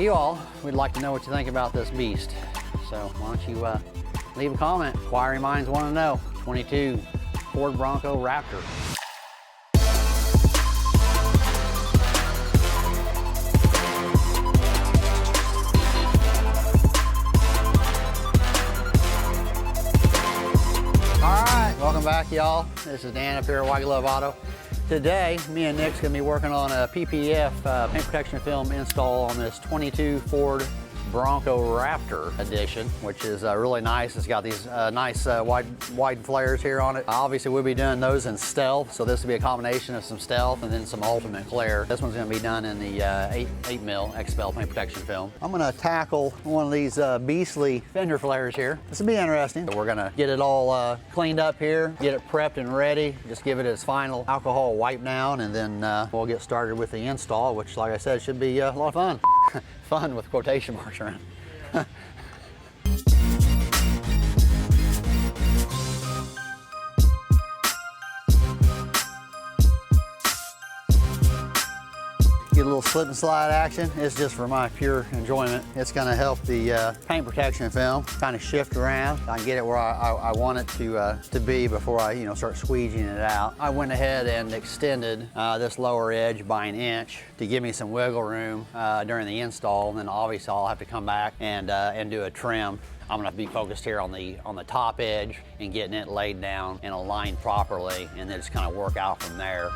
you all, we'd like to know what you think about this beast. So why don't you leave a comment. Inquiring minds want to know. 22 Ford Bronco Raptor. Welcome back, y'all. This is Dan up here at White Glove Auto. Today, me and Nick's gonna be working on a PPF paint protection film install on this 22 Ford Bronco Raptor edition, which is really nice. It's got these nice wide flares here on it. Obviously, we'll be doing those in stealth, so this will be a combination of some stealth and then some ultimate clear. This one's gonna be done in the 8mm XPEL paint protection film. I'm gonna tackle one of these beastly fender flares here. This will be interesting. We're gonna get it all cleaned up here, get it prepped and ready, just give it its final alcohol wipe down, and then we'll get started with the install, which, like I said, should be a lot of fun. Fun with quotation marks around. Get a little slip and slide action. It's just for my pure enjoyment. It's gonna help the paint protection film kind of shift around. I can get it where I want it to be before I start squeegeeing it out. I went ahead and extended this lower edge by an inch to give me some wiggle room during the install, and then obviously I'll have to come back and do a trim. I'm gonna be focused here on the top edge and getting it laid down and aligned properly, and then just kind of work out from there.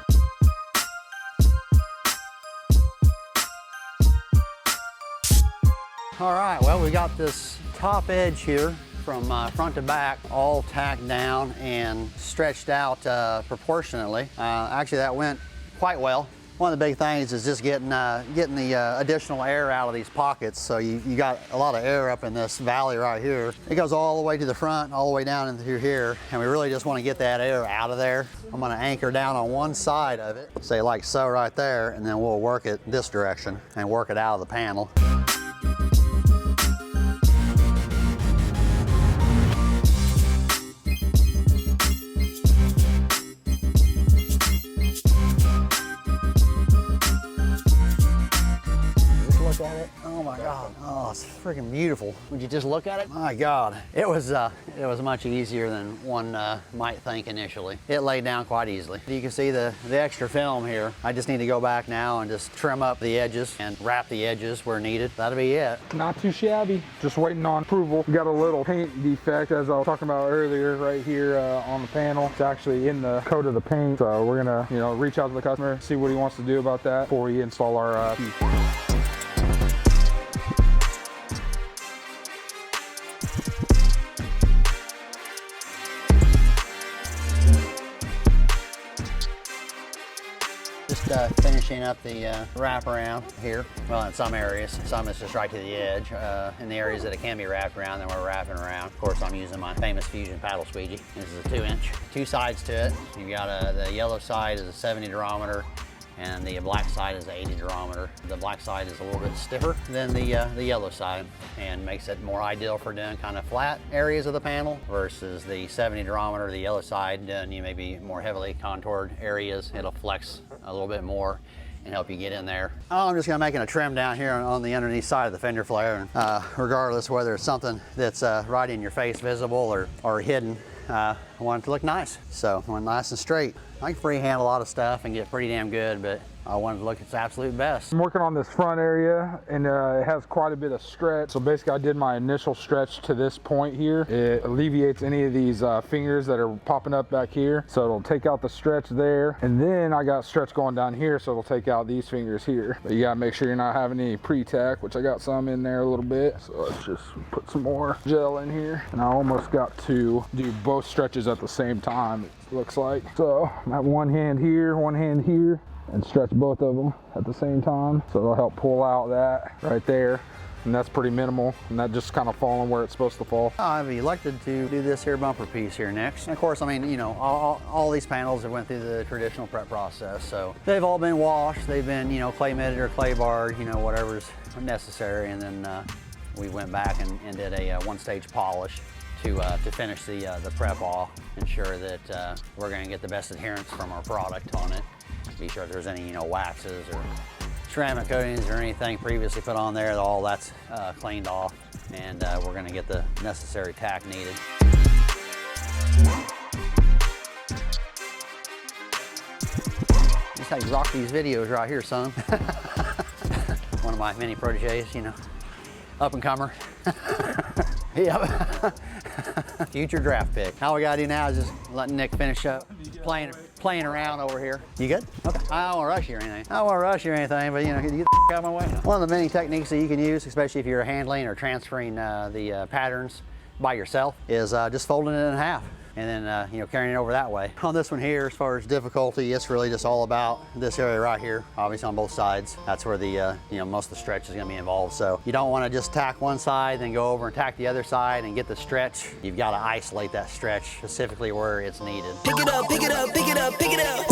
All right, well, we got this top edge here from front to back all tacked down and stretched out proportionately. Actually, that went quite well. One of the big things is just getting the additional air out of these pockets. So you got a lot of air up in this valley right here. It goes all the way to the front, all the way down into here, and we really just want to get that air out of there. I'm going to anchor down on one side of it, say like so right there, and then we'll work it this direction and work it out of the panel. At it. Oh my God. Oh, it's freaking beautiful. Would you just look at it? My God. It was much easier than one might think initially. It laid down quite easily. You can see the extra film here. I just need to go back now and just trim up the edges and wrap the edges where needed. That'll be it. Not too shabby. Just waiting on approval. We got a little paint defect, as I was talking about earlier, right here on the panel. It's actually in the coat of the paint. So we're gonna, reach out to the customer, see what he wants to do about that before we install our piece. Finishing up the wraparound here. Well, in some areas, some is just right to the edge. In the areas that it can be wrapped around, then we're wrapping around. Of course, I'm using my famous Fusion paddle squeegee. This is a 2-inch. Two sides to it. You've got the yellow side is a 70 durometer, and the black side is 80 durometer. The black side is a little bit stiffer than the yellow side, and makes it more ideal for doing kind of flat areas of the panel versus the 70 durometer, the yellow side, doing maybe more heavily contoured areas. It'll flex a little bit more and help you get in there. I'm just gonna make a trim down here on the underneath side of the fender flare, and regardless whether it's something that's right in your face visible or hidden, I want it to look nice. So I want it nice and straight. I can freehand a lot of stuff and get pretty damn good, but I wanted to look its absolute best. I'm working on this front area, and it has quite a bit of stretch. So basically I did my initial stretch to this point here. It alleviates any of these fingers that are popping up back here. So it'll take out the stretch there. And then I got stretch going down here, so it'll take out these fingers here. But you gotta make sure you're not having any pre-tack, which I got some in there a little bit. So let's just put some more gel in here. And I almost got to do both stretches at the same time, it looks like. So I have one hand here, and stretch both of them at the same time. So it'll help pull out that right there. And that's pretty minimal, and that just kind of falling where it's supposed to fall. I've elected to do this here bumper piece here next. And of course, I mean, all these panels have went through the traditional prep process. So they've all been washed, they've been, clay mitted or clay barred, whatever's necessary. And then we went back and did a one-stage polish to finish the prep off, ensure that we're gonna get the best adherence from our product on it. Be sure if there's any, waxes or ceramic coatings or anything previously put on there, all that's cleaned off, and we're gonna get the necessary tack needed. This is how you rock these videos right here, son. One of my many proteges, you know, up and comer. Yep. Future draft pick. All we gotta do now is just letting Nick finish up playing around over here. You good? Okay. I don't wanna rush you or anything. I don't wanna rush you or anything, but you know, get the out of my way. One of the many techniques that you can use, especially if you're handling or transferring the patterns by yourself, is just folding it in half and then you know, carrying it over that way. On this one here, as far as difficulty, it's really just all about this area right here, obviously on both sides. That's where the you know, most of the stretch is gonna be involved. So you don't wanna just tack one side, then go over and tack the other side and get the stretch. You've gotta isolate that stretch specifically where it's needed. Pick it up, pick it up, pick it up, pick it up.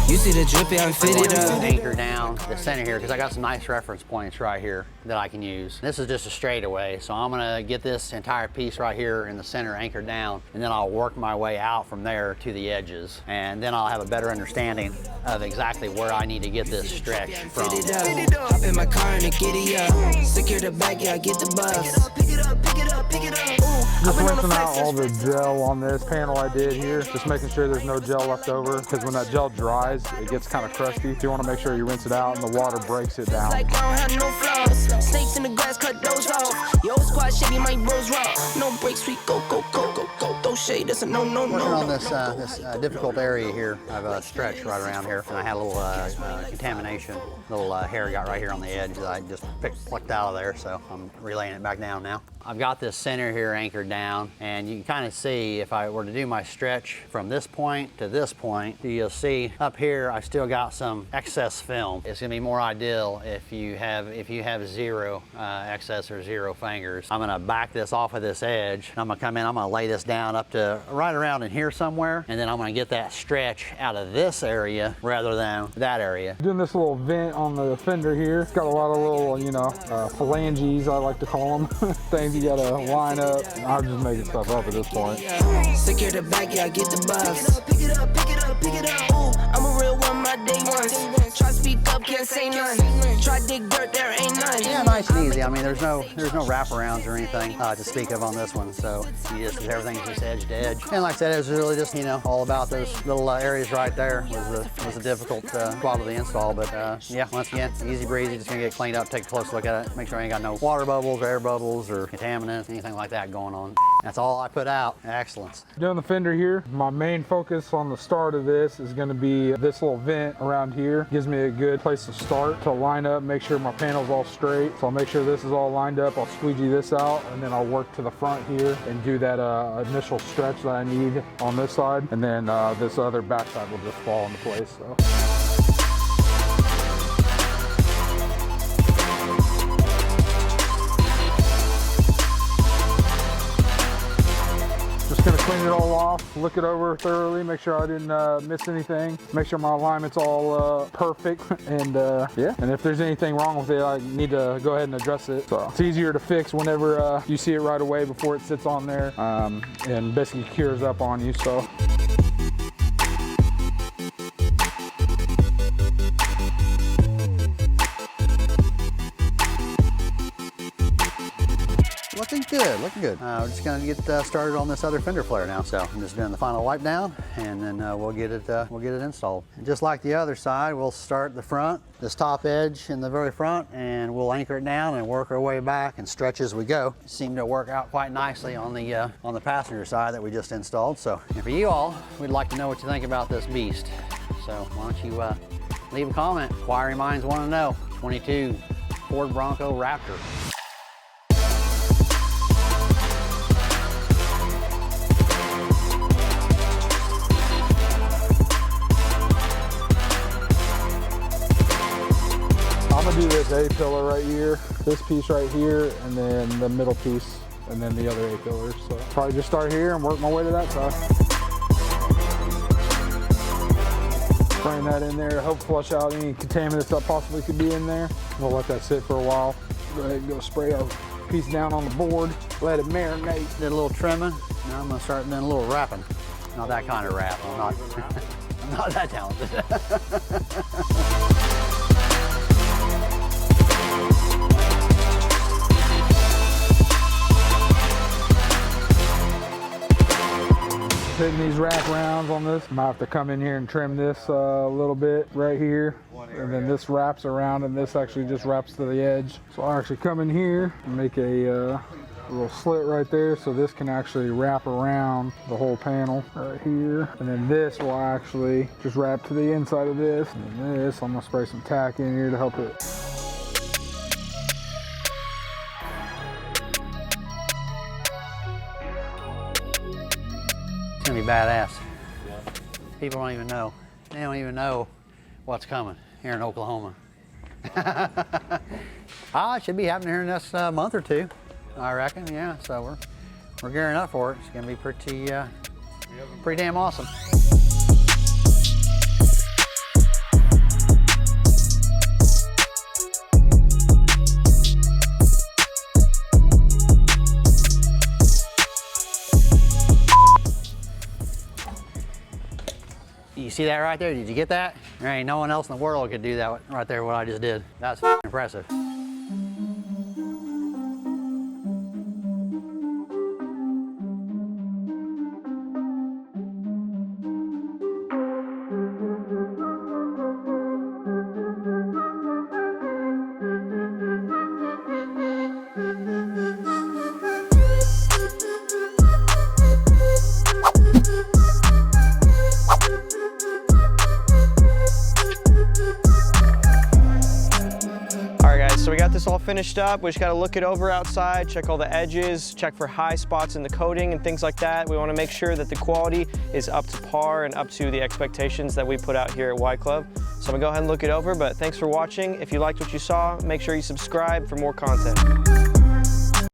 You see the drippy, I'm fitted up. Anchor down the center here, because I got some nice reference points right here that I can use. This is just a straightaway, so I'm gonna get this entire piece right here in the center anchored down, and then I'll work my way out from there to the edges, and then I'll have a better understanding of exactly where I need to get this stretch from. Hop in my car and get it up. Secure the bag, yeah, I get the bus. Pick it up, pick it up, pick it up. Just rinsing out all the gel on this panel I did here, just making sure there's no gel left over, because when that gel dries, it gets kind of crusty. So you want to make sure you rinse it out and the water breaks it down. Like I don't have no flaws. Snakes in the grass, cut those off. Yo, squad shady, my bros raw. No breaks, we go, go, go, go, go. Those shade, that's a no, no, no. Working on this difficult area here, I've stretched right around here, and I had a little contamination, little hair got right here on the edge that I just plucked out of there, so I'm relaying it back down now. I've got this center here anchored down, and you can kind of see if I were to do my stretch from this point to this point, you'll see up here I still got some excess film. It's gonna be more ideal if you have zero excess or zero fingers. I'm gonna back this off of this edge, and I'm gonna come in, I'm gonna lay this down up to right around in here somewhere, and then I'm gonna get that stretch out of this area rather than that area. Doing this little vent on the fender here. It's got a lot of little, you know, phalanges, I like to call them, things you gotta line up. I'm just making stuff up at this point. Secure the bag, yeah, I get the bus. Pick it up, pick it up, pick it up. Ooh, I'm a real one, my day ones. Try speak up, can't say none. Try dig dirt, there ain't none. Yeah, nice and easy. I mean, there's no wraparounds or anything to speak of on this one. So everything's just edge to edge. And like I said, it was really just, you know, all about those little areas right there was a difficult spot of the install. But yeah, once again, easy breezy. Just gonna get cleaned up, take a close look at it, make sure I ain't got no water bubbles, air bubbles, or contaminants, anything like that going on. That's all I put out. Excellence. Doing the fender here, my main focus on the start of this is going to be this little vent around here. Gives me a good place to start, to line up, make sure my panel's all straight. So I'll make sure this is all lined up. I'll squeegee this out, and then I'll work to the front here and do that initial stretch that I need on this side. And then this other back side will just fall into place. So. Gonna clean it all off, look it over thoroughly, make sure I didn't miss anything, make sure my alignment's all perfect, and yeah, and if there's anything wrong with it, I need to go ahead and address it. So it's easier to fix whenever you see it right away before it sits on there and basically cures up on you. So. Looking good, looking good. We're just gonna get started on this other fender flare now. So I'm just doing the final wipe down, and then we'll get it installed. And just like the other side, we'll start the front, this top edge in the very front, and we'll anchor it down and work our way back and stretch as we go. It seemed to work out quite nicely on the passenger side that we just installed. So, and for you all, we'd like to know what you think about this beast. So why don't you leave a comment? Inquiry minds want to know. 22 Ford Bronco Raptor. I'm gonna do this A-pillar right here, this piece right here, and then the middle piece, and then the other A-pillars. So probably just start here and work my way to that side. Spraying that in there to help flush out any contaminants that possibly could be in there. We'll let that sit for a while. Go ahead and go spray our piece down on the board, let it marinate. Did a little trimming. Now I'm gonna start doing a little wrapping. Not that kind of wrap. I'm not that talented. fitting these wraparounds on this. I might have to come in here and trim this a little bit right here. And then this wraps around and this actually just wraps to the edge. So I'll actually come in here and make a little slit right there so this can actually wrap around the whole panel right here. And then this will actually just wrap to the inside of this. And then this, I'm gonna spray some tack in here to help it. It's gonna be badass. People don't even know. They don't even know what's coming here in Oklahoma. It should be happening here in the next month or two, I reckon. Yeah, so we're gearing up for it. It's gonna be pretty damn awesome. You see that right there? Did you get that? There ain't no one else in the world could do that right there, what I just did. That's impressive. So we got this all finished up. We just got to look it over outside, check all the edges, check for high spots in the coating and things like that. We want to make sure that the quality is up to par and up to the expectations that we put out here at Y Club. So I'm gonna go ahead and look it over, but thanks for watching. If you liked what you saw, make sure you subscribe for more content.